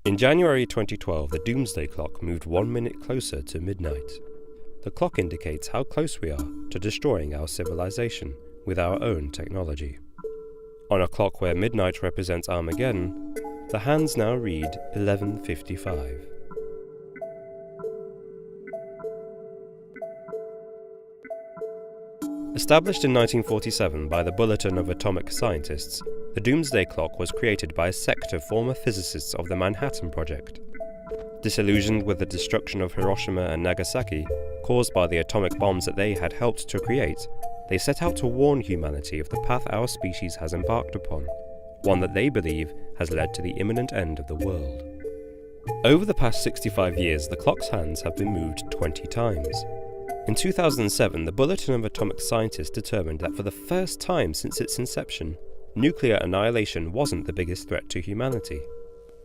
In January 2012, the Doomsday Clock moved 1 minute closer to midnight. The clock indicates how close we are to destroying our civilization with our own technology. On a clock where midnight represents Armageddon, the hands now read 11:55. Established in 1947 by the Bulletin of Atomic Scientists, the Doomsday Clock was created by a sect of former physicists of the Manhattan Project. Disillusioned with the destruction of Hiroshima and Nagasaki, caused by the atomic bombs that they had helped to create, they set out to warn humanity of the path our species has embarked upon, one that they believe has led to the imminent end of the world. Over the past 65 years, the clock's hands have been moved 20 times. In 2007, the Bulletin of Atomic Scientists determined that for the first time since its inception, nuclear annihilation wasn't the biggest threat to humanity.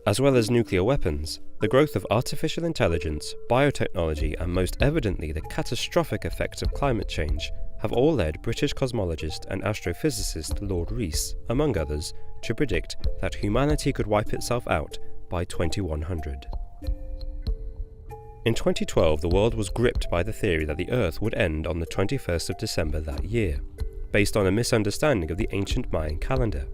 As well as nuclear weapons, the growth of artificial intelligence, biotechnology, and most evidently the catastrophic effects of climate change have all led British cosmologist and astrophysicist Lord Rees, among others, to predict that humanity could wipe itself out by 2100. In 2012, the world was gripped by the theory that the Earth would end on the 21st of December that year, based on a misunderstanding of the ancient Mayan calendar.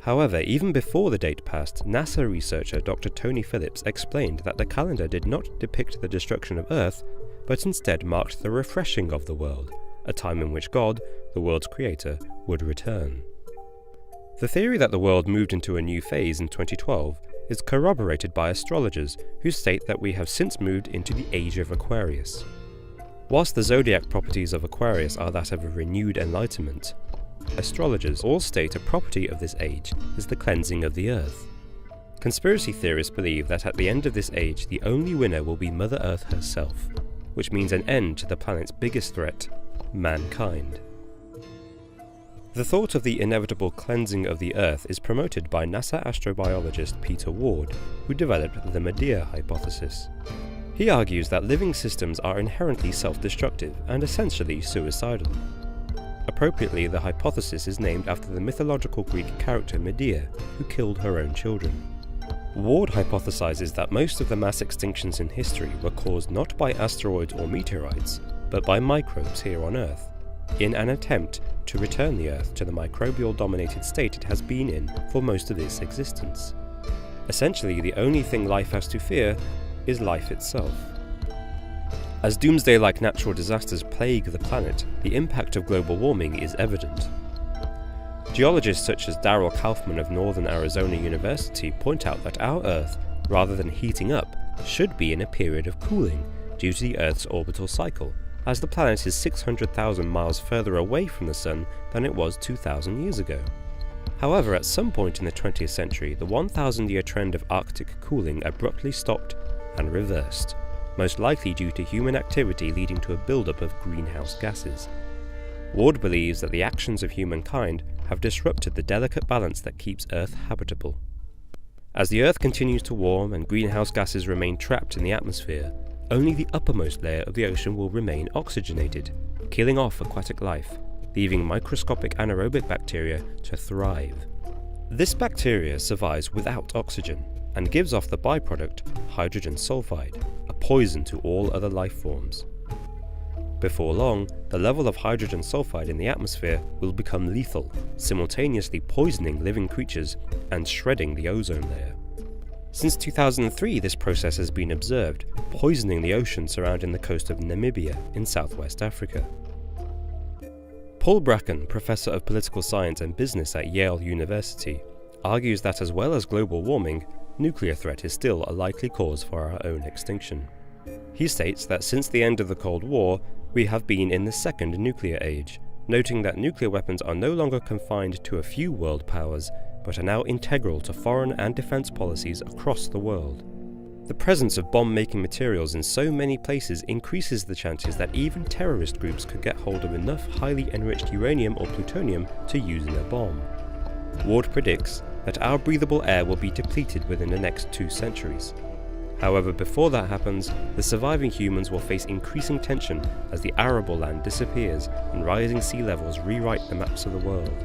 However, even before the date passed, NASA researcher Dr. Tony Phillips explained that the calendar did not depict the destruction of Earth, but instead marked the refreshing of the world, a time in which God, the world's creator, would return. The theory that the world moved into a new phase in 2012 is corroborated by astrologers who state that we have since moved into the age of Aquarius. Whilst the zodiac properties of Aquarius are that of a renewed enlightenment, astrologers all state a property of this age is the cleansing of the Earth. Conspiracy theorists believe that at the end of this age, the only winner will be Mother Earth herself, which means an end to the planet's biggest threat, mankind. The thought of the inevitable cleansing of the Earth is promoted by NASA astrobiologist Peter Ward, who developed the Medea hypothesis. He argues that living systems are inherently self-destructive and essentially suicidal. Appropriately, the hypothesis is named after the mythological Greek character Medea, who killed her own children. Ward hypothesizes that most of the mass extinctions in history were caused not by asteroids or meteorites, but by microbes here on Earth, in an attempt to return the Earth to the microbial-dominated state it has been in for most of its existence. Essentially, the only thing life has to fear is life itself. As doomsday-like natural disasters plague the planet, the impact of global warming is evident. Geologists such as Darrell Kaufman of Northern Arizona University point out that our Earth, rather than heating up, should be in a period of cooling due to the Earth's orbital cycle, as the planet is 600,000 miles further away from the Sun than it was 2,000 years ago. However, at some point in the 20th century, the 1,000-year trend of Arctic cooling abruptly stopped and reversed, most likely due to human activity leading to a buildup of greenhouse gases. Ward believes that the actions of humankind have disrupted the delicate balance that keeps Earth habitable. As the Earth continues to warm and greenhouse gases remain trapped in the atmosphere, only the uppermost layer of the ocean will remain oxygenated, killing off aquatic life, leaving microscopic anaerobic bacteria to thrive. This bacteria survives without oxygen and gives off the byproduct hydrogen sulfide, a poison to all other life forms. Before long, the level of hydrogen sulfide in the atmosphere will become lethal, simultaneously poisoning living creatures and shredding the ozone layer. Since 2003, this process has been observed, poisoning the ocean surrounding the coast of Namibia in southwest Africa. Paul Bracken, professor of political science and business at Yale University, argues that as well as global warming, nuclear threat is still a likely cause for our own extinction. He states that since the end of the Cold War, we have been in the second nuclear age, noting that nuclear weapons are no longer confined to a few world powers, but are now integral to foreign and defense policies across the world. The presence of bomb-making materials in so many places increases the chances that even terrorist groups could get hold of enough highly enriched uranium or plutonium to use in a bomb. Ward predicts that our breathable air will be depleted within the next 2 centuries. However, before that happens, the surviving humans will face increasing tension as the arable land disappears and rising sea levels rewrite the maps of the world.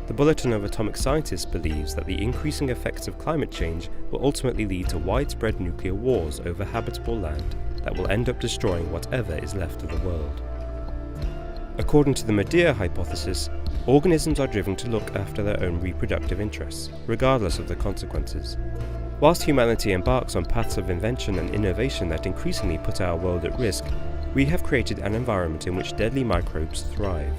The Bulletin of Atomic Scientists believes that the increasing effects of climate change will ultimately lead to widespread nuclear wars over habitable land that will end up destroying whatever is left of the world. According to the Medea hypothesis, organisms are driven to look after their own reproductive interests, regardless of the consequences. Whilst humanity embarks on paths of invention and innovation that increasingly put our world at risk, we have created an environment in which deadly microbes thrive.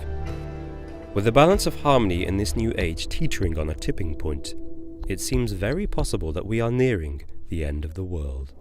With the balance of harmony in this new age teetering on a tipping point, it seems very possible that we are nearing the end of the world.